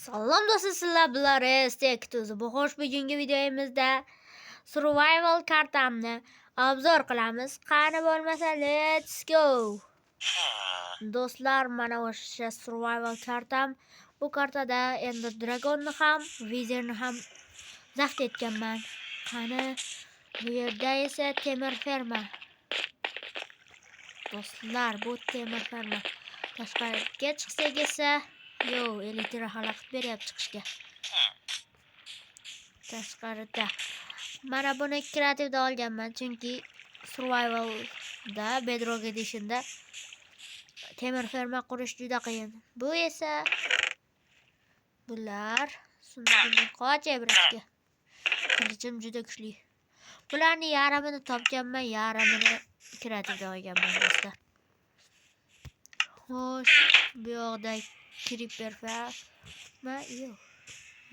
Salom do'stlar, sizlar bilan Restektuzi. Bu xo'sh, bugungi videomizda survival kartamni obzor qilamiz. Qani bo'lmasa, let's go. Do'stlar, mana o'sha survival kartam. Bu kartada Ender Dragonni ham, Wizardni ham zabt etganman. Qani bu yerda esa temir ferma. Do'stlar, bu temir ferma. Tashqariga chiqsak esa elektr xalaqit beryapti chiqishga. Tashqarida. Mana buni kreativda olganman, chunki survivalda Bedrock Editionda temir ferma qurish juda qiyin. Bu esa bular sunduqni qochabrashga. Qilichim juda kuchli. Bularni yarmini topganman, yarmini kreativda olganman do'stlar. Xo'sh, bu yoqda creeper farma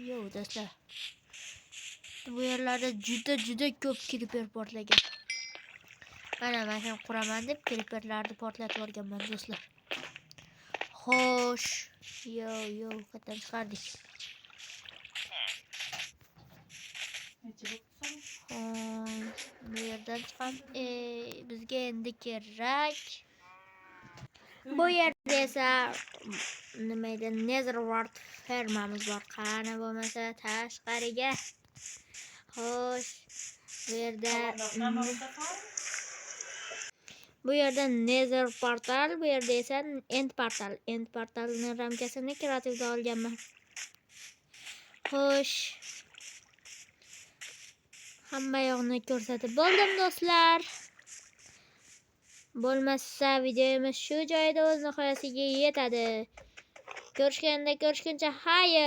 yo'q do'stlar. Bu yerlarda juda ko'p creeper portlagan. Mana men quraman deb creeperlarni portlatib yuborganman do'stlar. Xo'sh, qayerdan chiqardik? Bu yerdan chiqam. Bizga endi kerak. Bu yerda esa nima edi? Netherward fermamiz bor. Qani bo'lmasa tashqariga. Xo'sh, bu yerda Nether portal, bu yerda esa End portal. End portalning ramkasini kreativda olganman. Xo'sh, hamma yoqni ko'rsatib bo'ldim do'stlar. Bo'lmasa videomiz shu joyda o'z nihoyasiga yetadi. Ko'rishguncha xayr.